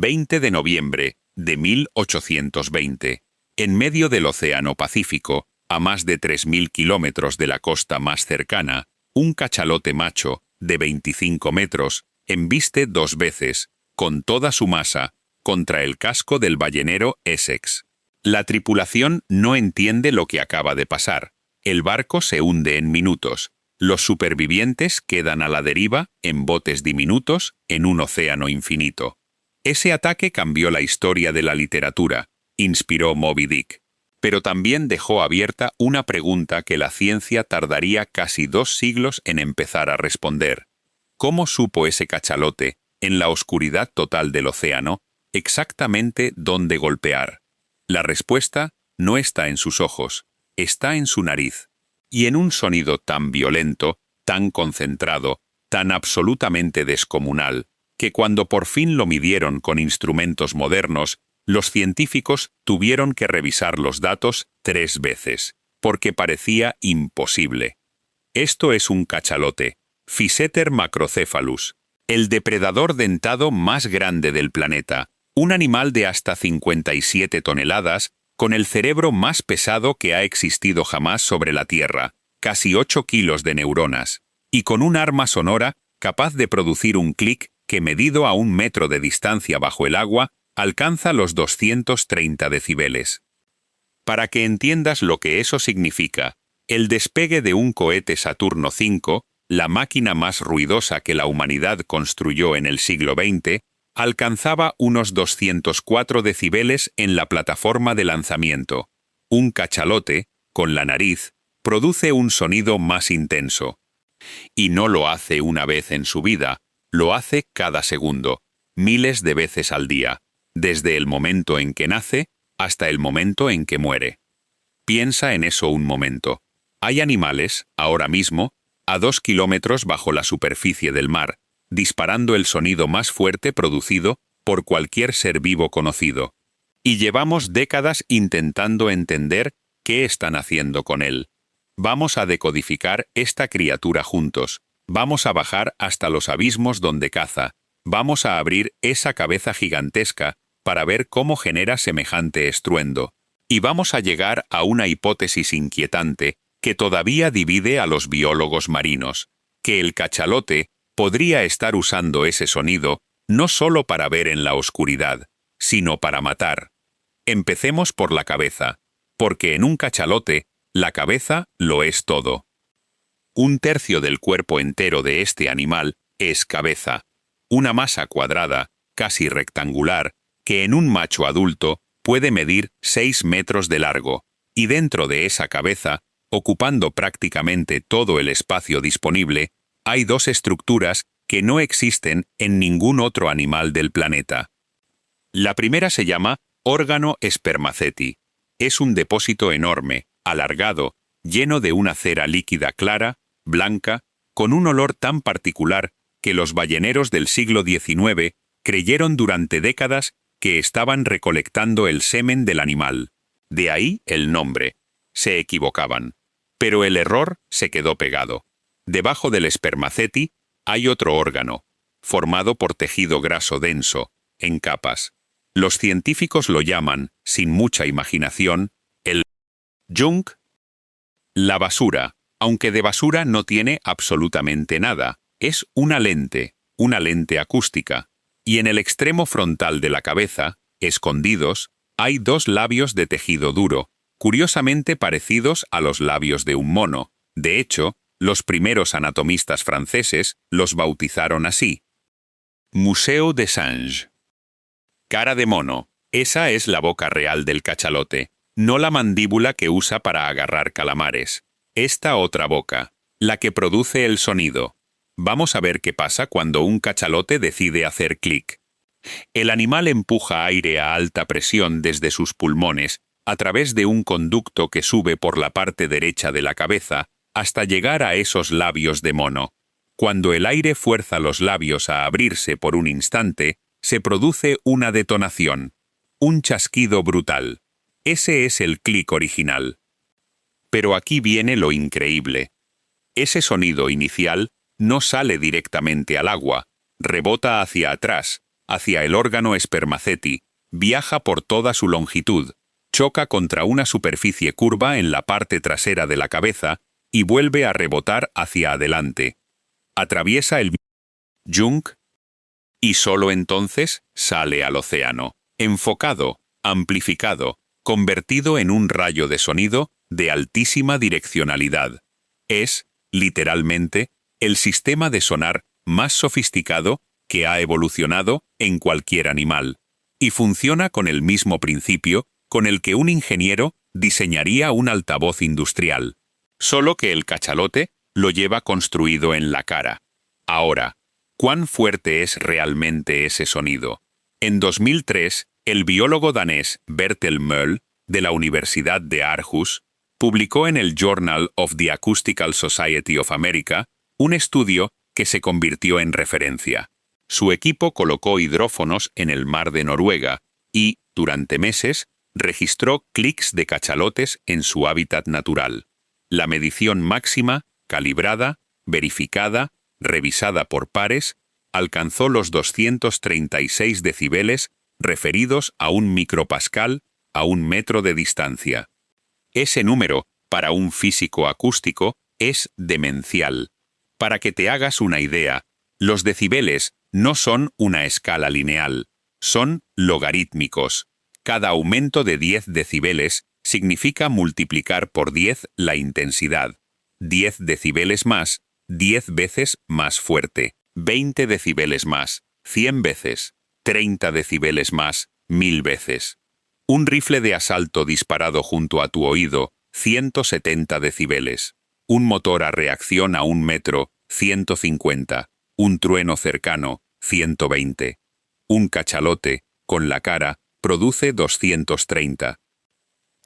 20 de noviembre de 1820. En medio del Océano Pacífico, a más de 3.000 kilómetros de la costa más cercana, un cachalote macho, de 25 metros, embiste 2 veces, con toda su masa, contra el casco del ballenero Essex. La tripulación no entiende lo que acaba de pasar. El barco se hunde en minutos. Los supervivientes quedan a la deriva, en botes diminutos, en un océano infinito. Ese ataque cambió la historia de la literatura, inspiró Moby Dick, pero también dejó abierta una pregunta que la ciencia tardaría casi 2 siglos en empezar a responder. ¿Cómo supo ese cachalote, en la oscuridad total del océano, exactamente dónde golpear? La respuesta no está en sus ojos, está en su nariz. Y en un sonido tan violento, tan concentrado, tan absolutamente descomunal, que cuando por fin lo midieron con instrumentos modernos, los científicos tuvieron que revisar los datos 3 veces, porque parecía imposible. Esto es un cachalote, Physeter macrocephalus, el depredador dentado más grande del planeta, un animal de hasta 57 toneladas, con el cerebro más pesado que ha existido jamás sobre la Tierra, casi 8 kilos de neuronas, y con un arma sonora capaz de producir un clic que, medido a 1 metro de distancia bajo el agua, alcanza los 230 decibeles. Para que entiendas lo que eso significa, el despegue de un cohete Saturno V, la máquina más ruidosa que la humanidad construyó en el siglo XX, alcanzaba unos 204 decibeles en la plataforma de lanzamiento. Un cachalote, con la nariz, produce un sonido más intenso. Y no lo hace una vez en su vida, lo hace cada segundo, miles de veces al día, desde el momento en que nace hasta el momento en que muere. Piensa en eso un momento. Hay animales, ahora mismo, a 2 kilómetros bajo la superficie del mar, disparando el sonido más fuerte producido por cualquier ser vivo conocido. Y llevamos décadas intentando entender qué están haciendo con él. Vamos a decodificar esta criatura juntos. Vamos a bajar hasta los abismos donde caza. Vamos a abrir esa cabeza gigantesca para ver cómo genera semejante estruendo. Y vamos a llegar a una hipótesis inquietante que todavía divide a los biólogos marinos, que el cachalote podría estar usando ese sonido no solo para ver en la oscuridad, sino para matar. Empecemos por la cabeza, porque en un cachalote, la cabeza lo es todo. 1/3 del cuerpo entero de este animal es cabeza, una masa cuadrada, casi rectangular, que en un macho adulto puede medir 6 metros de largo, y dentro de esa cabeza, ocupando prácticamente todo el espacio disponible, hay 2 estructuras que no existen en ningún otro animal del planeta. La primera se llama órgano spermaceti. Es un depósito enorme, alargado, lleno de una cera líquida clara, blanca, con un olor tan particular que los balleneros del siglo XIX creyeron durante décadas que estaban recolectando el semen del animal. De ahí el nombre. Se equivocaban. Pero el error se quedó pegado. Debajo del spermaceti hay otro órgano, formado por tejido graso denso, en capas. Los científicos lo llaman, sin mucha imaginación, el junk. La basura, aunque de basura no tiene absolutamente nada, es una lente acústica, y en el extremo frontal de la cabeza, escondidos, hay 2 labios de tejido duro, curiosamente parecidos a los labios de un mono. De hecho, los primeros anatomistas franceses los bautizaron así. Museo de Singe. Cara de mono. Esa es la boca real del cachalote, no la mandíbula que usa para agarrar calamares. Esta otra boca, la que produce el sonido. Vamos a ver qué pasa cuando un cachalote decide hacer clic. El animal empuja aire a alta presión desde sus pulmones a través de un conducto que sube por la parte derecha de la cabeza hasta llegar a esos labios de mono. Cuando el aire fuerza los labios a abrirse por un instante, se produce una detonación, un chasquido brutal. Ese es el clic original. Pero aquí viene lo increíble. Ese sonido inicial no sale directamente al agua, rebota hacia atrás, hacia el órgano spermaceti, viaja por toda su longitud, choca contra una superficie curva en la parte trasera de la cabeza y vuelve a rebotar hacia adelante. Atraviesa el Jung y solo entonces sale al océano, enfocado, amplificado, convertido en un rayo de sonido de altísima direccionalidad. Es, literalmente, el sistema de sonar más sofisticado que ha evolucionado en cualquier animal, y funciona con el mismo principio con el que un ingeniero diseñaría un altavoz industrial, solo que el cachalote lo lleva construido en la cara. Ahora, ¿cuán fuerte es realmente ese sonido? En 2003, el biólogo danés Bertel Möll, de la Universidad de Aarhus, publicó en el Journal of the Acoustical Society of America un estudio que se convirtió en referencia. Su equipo colocó hidrófonos en el mar de Noruega y, durante meses, registró clics de cachalotes en su hábitat natural. La medición máxima, calibrada, verificada, revisada por pares, alcanzó los 236 decibeles referidos a un micropascal a 1 metro de distancia. Ese número, para un físico acústico, es demencial. Para que te hagas una idea, los decibeles no son una escala lineal, son logarítmicos. Cada aumento de 10 decibeles significa multiplicar por 10 la intensidad. 10 decibeles más, 10 veces más fuerte. 20 decibeles más, 100 veces. 30 decibeles más, 1000 veces. Un rifle de asalto disparado junto a tu oído, 170 decibeles. Un motor a reacción a 1 metro, 150. Un trueno cercano, 120. Un cachalote, con la cara, produce 230.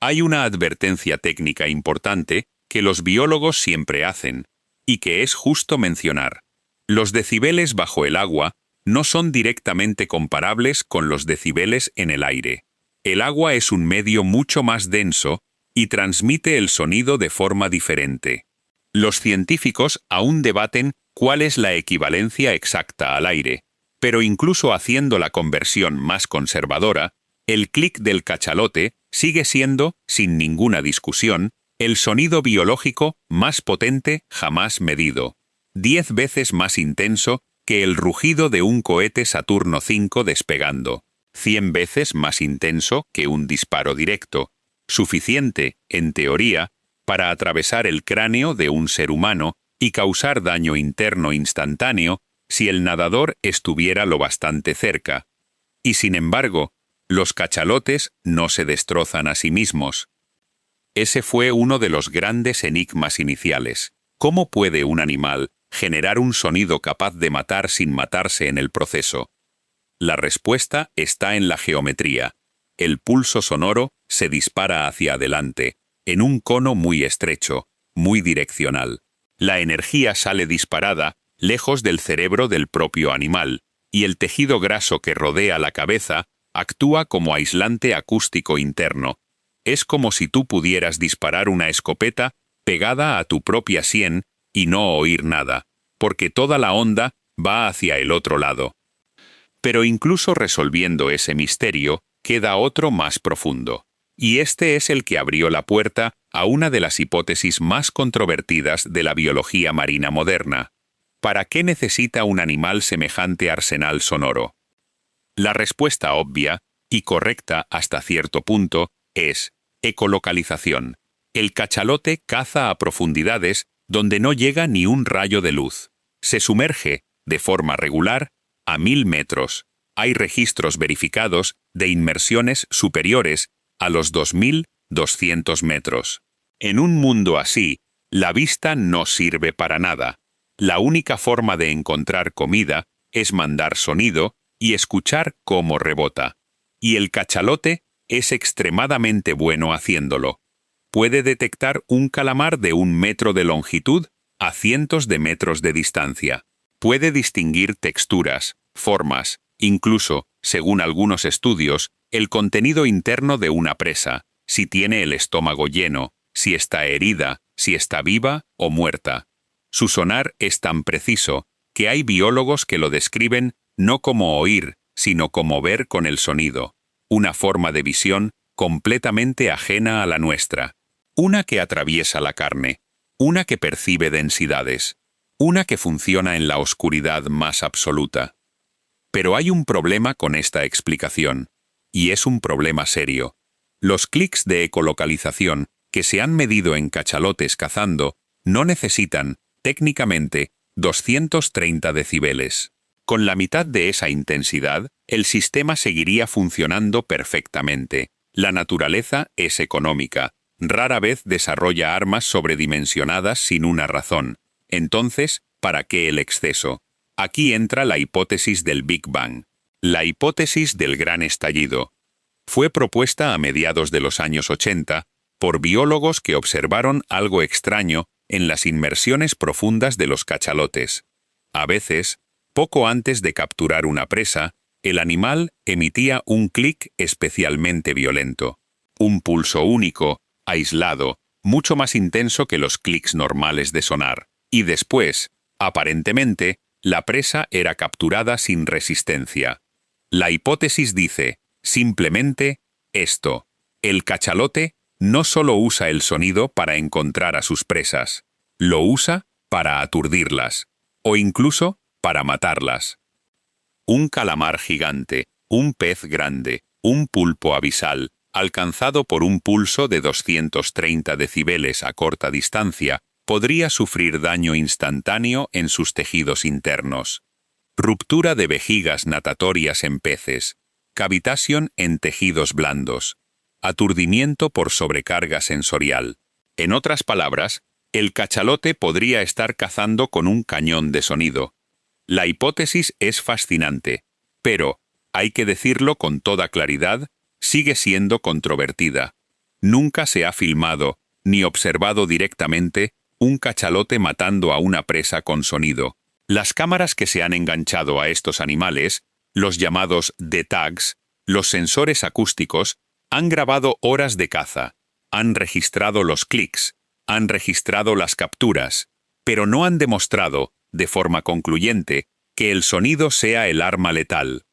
Hay una advertencia técnica importante que los biólogos siempre hacen, y que es justo mencionar. Los decibeles bajo el agua no son directamente comparables con los decibeles en el aire. El agua es un medio mucho más denso y transmite el sonido de forma diferente. Los científicos aún debaten cuál es la equivalencia exacta al aire, pero incluso haciendo la conversión más conservadora, el clic del cachalote sigue siendo, sin ninguna discusión, el sonido biológico más potente jamás medido, 10 veces más intenso que el rugido de un cohete Saturno V despegando, 100 veces más intenso que un disparo directo, suficiente, en teoría, para atravesar el cráneo de un ser humano y causar daño interno instantáneo si el nadador estuviera lo bastante cerca. Y sin embargo, los cachalotes no se destrozan a sí mismos. Ese fue uno de los grandes enigmas iniciales. ¿Cómo puede un animal generar un sonido capaz de matar sin matarse en el proceso? La respuesta está en la geometría. El pulso sonoro se dispara hacia adelante, en un cono muy estrecho, muy direccional. La energía sale disparada lejos del cerebro del propio animal, y el tejido graso que rodea la cabeza actúa como aislante acústico interno. Es como si tú pudieras disparar una escopeta pegada a tu propia sien y no oír nada, porque toda la onda va hacia el otro lado. Pero incluso resolviendo ese misterio, queda otro más profundo. Y este es el que abrió la puerta a una de las hipótesis más controvertidas de la biología marina moderna. ¿Para qué necesita un animal semejante arsenal sonoro? La respuesta obvia, y correcta hasta cierto punto, es ecolocalización. El cachalote caza a profundidades donde no llega ni un rayo de luz. Se sumerge, de forma regular, a 1000 metros. Hay registros verificados de inmersiones superiores a los 2200 metros. En un mundo así, la vista no sirve para nada. La única forma de encontrar comida es mandar sonido y escuchar cómo rebota. Y el cachalote es extremadamente bueno haciéndolo. Puede detectar un calamar de 1 metro de longitud a cientos de metros de distancia. Puede distinguir texturas, formas, incluso, según algunos estudios, el contenido interno de una presa, si tiene el estómago lleno, si está herida, si está viva o muerta. Su sonar es tan preciso que hay biólogos que lo describen no como oír, sino como ver con el sonido, una forma de visión completamente ajena a la nuestra, una que atraviesa la carne, una que percibe densidades, una que funciona en la oscuridad más absoluta. Pero hay un problema con esta explicación, y es un problema serio. Los clics de ecolocalización que se han medido en cachalotes cazando no necesitan, técnicamente, 230 decibeles. Con la mitad de esa intensidad, el sistema seguiría funcionando perfectamente. La naturaleza es económica. Rara vez desarrolla armas sobredimensionadas sin una razón. Entonces, ¿para qué el exceso? Aquí entra la hipótesis del Big Bang. La hipótesis del gran estallido. Fue propuesta a mediados de los años 80 por biólogos que observaron algo extraño en las inmersiones profundas de los cachalotes. A veces, poco antes de capturar una presa, el animal emitía un clic especialmente violento. Un pulso único, aislado, mucho más intenso que los clics normales de sonar. Y después, aparentemente, la presa era capturada sin resistencia. La hipótesis dice, simplemente, esto. El cachalote no solo usa el sonido para encontrar a sus presas, lo usa para aturdirlas, o incluso para matarlas. Un calamar gigante, un pez grande, un pulpo abisal, alcanzado por un pulso de 230 decibeles a corta distancia, podría sufrir daño instantáneo en sus tejidos internos. Ruptura de vejigas natatorias en peces, cavitación en tejidos blandos, aturdimiento por sobrecarga sensorial. En otras palabras, el cachalote podría estar cazando con un cañón de sonido. La hipótesis es fascinante, pero, hay que decirlo con toda claridad, sigue siendo controvertida. Nunca se ha filmado, ni observado directamente, un cachalote matando a una presa con sonido. Las cámaras que se han enganchado a estos animales, los llamados D-tags, los sensores acústicos, han grabado horas de caza, han registrado los clics, han registrado las capturas, pero no han demostrado, de forma concluyente, que el sonido sea el arma letal.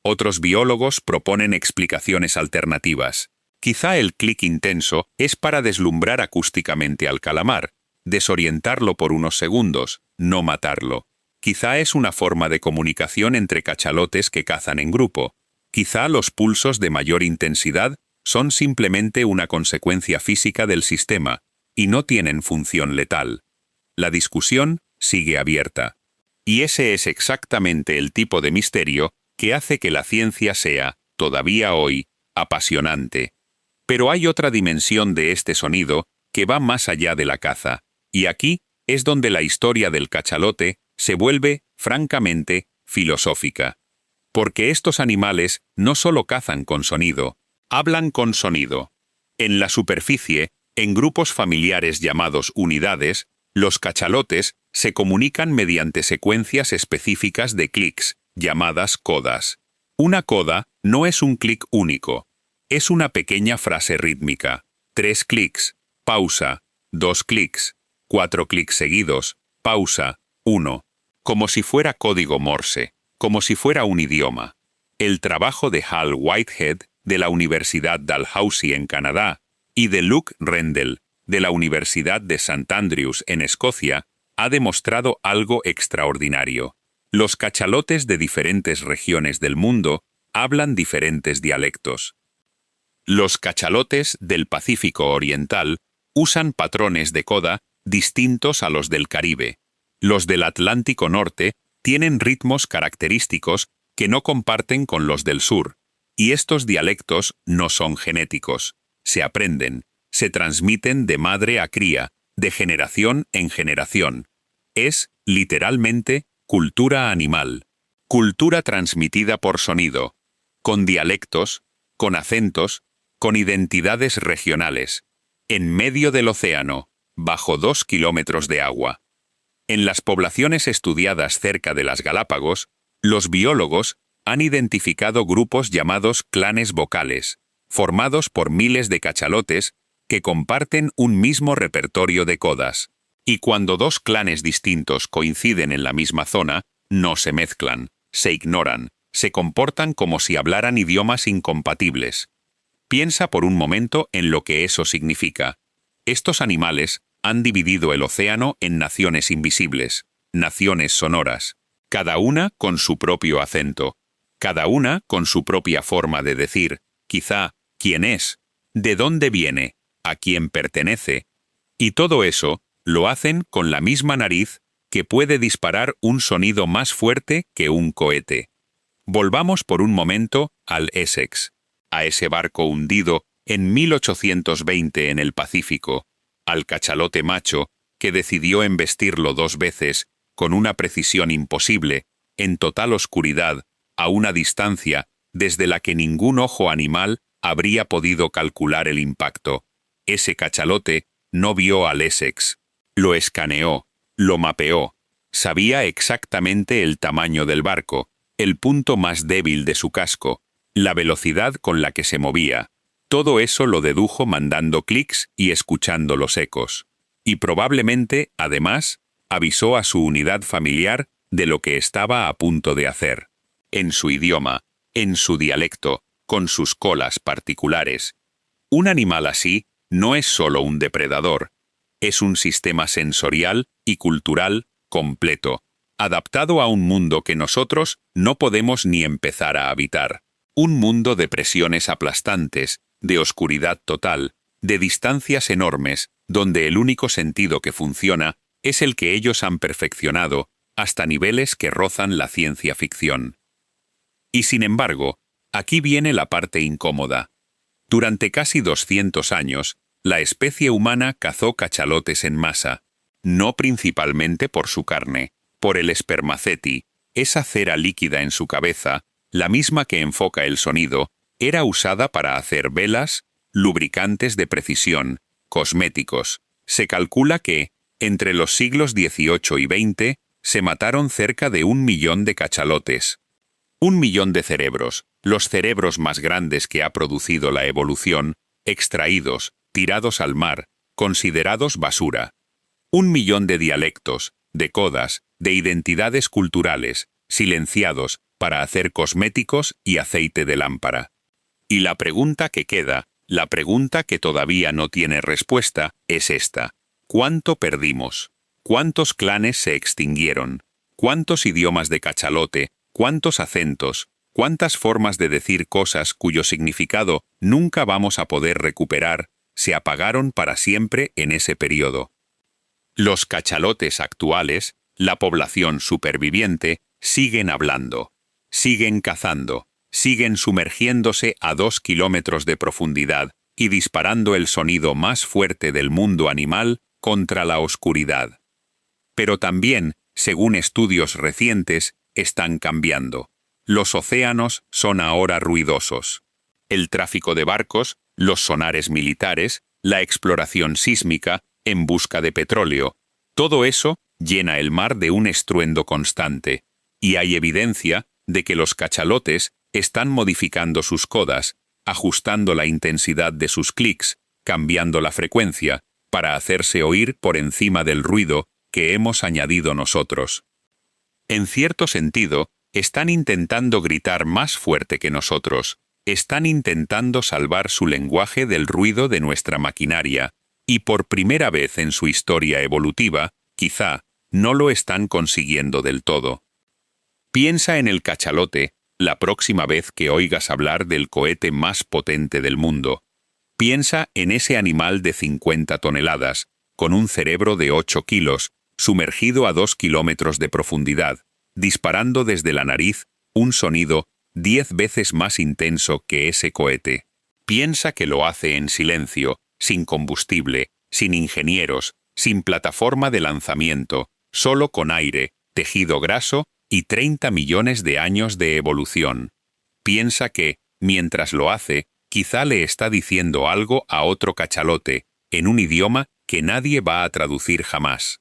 Otros biólogos proponen explicaciones alternativas. Quizá el clic intenso es para deslumbrar acústicamente al calamar, desorientarlo por unos segundos, no matarlo. Quizá es una forma de comunicación entre cachalotes que cazan en grupo. Quizá los pulsos de mayor intensidad son simplemente una consecuencia física del sistema y no tienen función letal. La discusión sigue abierta. Y ese es exactamente el tipo de misterio que hace que la ciencia sea, todavía hoy, apasionante. Pero hay otra dimensión de este sonido que va más allá de la caza, y aquí es donde la historia del cachalote se vuelve, francamente, filosófica. Porque estos animales no solo cazan con sonido, hablan con sonido. En la superficie, en grupos familiares llamados unidades, los cachalotes se comunican mediante secuencias específicas de clics, llamadas codas. Una coda no es un clic único, es una pequeña frase rítmica. 3 clics, pausa, 2 clics, 4 clics seguidos, pausa, 1. Como si fuera código Morse, como si fuera un idioma. El trabajo de Hal Whitehead, de la Universidad Dalhousie en Canadá, y de Luke Rendell, de la Universidad de St. Andrews en Escocia, ha demostrado algo extraordinario. Los cachalotes de diferentes regiones del mundo hablan diferentes dialectos. Los cachalotes del Pacífico Oriental usan patrones de coda distintos a los del Caribe. Los del Atlántico Norte tienen ritmos característicos que no comparten con los del sur, y estos dialectos no son genéticos, se aprenden, se transmiten de madre a cría, de generación en generación. Es, literalmente, cultura animal. Cultura transmitida por sonido, con dialectos, con acentos, con identidades regionales, en medio del océano, bajo 2 kilómetros de agua. En las poblaciones estudiadas cerca de las Galápagos, los biólogos han identificado grupos llamados clanes vocales, formados por miles de cachalotes que comparten un mismo repertorio de codas. Y cuando dos clanes distintos coinciden en la misma zona, no se mezclan, se ignoran, Se comportan como si hablaran idiomas incompatibles. Piensa por un momento en lo que eso significa. Estos animales han dividido el océano en naciones invisibles, naciones sonoras, cada una con su propio acento, cada una con su propia forma de decir, quizá, quién es, de dónde viene, a quién pertenece. Y todo eso lo hacen con la misma nariz que puede disparar un sonido más fuerte que un cohete. Volvamos por un momento al Essex, a ese barco hundido en 1820 en el Pacífico, al cachalote macho que decidió embestirlo 2 veces con una precisión imposible, en total oscuridad, a una distancia desde la que ningún ojo animal habría podido calcular el impacto. Ese cachalote no vio al Essex. Lo escaneó, lo mapeó, sabía exactamente el tamaño del barco, el punto más débil de su casco, la velocidad con la que se movía. Todo eso lo dedujo mandando clics y escuchando los ecos. Y probablemente, además, avisó a su unidad familiar de lo que estaba a punto de hacer. En su idioma, en su dialecto, con sus colas particulares. Un animal así no es solo un depredador, es un sistema sensorial y cultural completo, adaptado a un mundo que nosotros no podemos ni empezar a habitar. Un mundo de presiones aplastantes, de oscuridad total, de distancias enormes, donde el único sentido que funciona es el que ellos han perfeccionado hasta niveles que rozan la ciencia ficción. Y sin embargo, aquí viene la parte incómoda. Durante casi 200 años, la especie humana cazó cachalotes en masa, no principalmente por su carne, por el espermaceti, esa cera líquida en su cabeza, la misma que enfoca el sonido, era usada para hacer velas, lubricantes de precisión, cosméticos. Se calcula que, entre los siglos XVIII y XX, se mataron cerca de 1 millón de cachalotes. 1 millón de cerebros, los cerebros más grandes que ha producido la evolución, extraídos, tirados al mar, considerados basura. 1 millón de dialectos, de codas, de identidades culturales, silenciados para hacer cosméticos y aceite de lámpara. Y la pregunta que queda, la pregunta que todavía no tiene respuesta, es esta. ¿Cuánto perdimos? ¿Cuántos clanes se extinguieron? ¿Cuántos idiomas de cachalote? ¿Cuántos acentos? ¿Cuántas formas de decir cosas cuyo significado nunca vamos a poder recuperar se apagaron para siempre en ese periodo? Los cachalotes actuales, la población superviviente, siguen hablando, siguen cazando, siguen sumergiéndose a 2 kilómetros de profundidad y disparando el sonido más fuerte del mundo animal contra la oscuridad. Pero también, según estudios recientes, están cambiando. Los océanos son ahora ruidosos. El tráfico de barcos, los sonares militares, la exploración sísmica en busca de petróleo, todo eso llena el mar de un estruendo constante, y hay evidencia de que los cachalotes están modificando sus codas, ajustando la intensidad de sus clics, cambiando la frecuencia, para hacerse oír por encima del ruido que hemos añadido nosotros. En cierto sentido, están intentando gritar más fuerte que nosotros, están intentando salvar su lenguaje del ruido de nuestra maquinaria, y por primera vez en su historia evolutiva, quizá, no lo están consiguiendo del todo. Piensa en el cachalote la próxima vez que oigas hablar del cohete más potente del mundo. Piensa en ese animal de 50 toneladas, con un cerebro de 8 kilos, sumergido a 2 kilómetros de profundidad, disparando desde la nariz un sonido 10 veces más intenso que ese cohete. Piensa que lo hace en silencio, sin combustible, sin ingenieros, sin plataforma de lanzamiento, solo con aire, tejido graso y 30 millones de años de evolución. Piensa que, mientras lo hace, quizá le está diciendo algo a otro cachalote, en un idioma que nadie va a traducir jamás.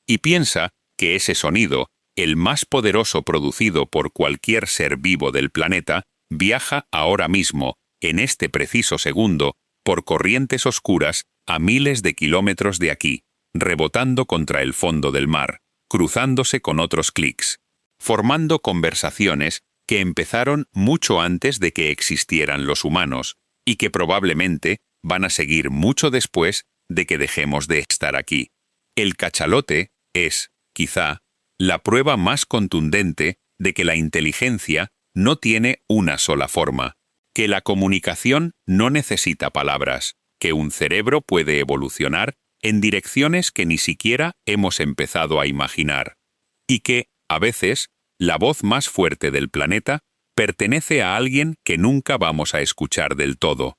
Y piensa que ese sonido, el más poderoso producido por cualquier ser vivo del planeta, viaja ahora mismo, en este preciso segundo, por corrientes oscuras a miles de kilómetros de aquí, rebotando contra el fondo del mar, cruzándose con otros clics, formando conversaciones que empezaron mucho antes de que existieran los humanos y que probablemente van a seguir mucho después de que dejemos de estar aquí. El cachalote es, quizá, la prueba más contundente de que la inteligencia no tiene una sola forma, que la comunicación no necesita palabras, que un cerebro puede evolucionar en direcciones que ni siquiera hemos empezado a imaginar, y que, a veces, la voz más fuerte del planeta pertenece a alguien que nunca vamos a escuchar del todo.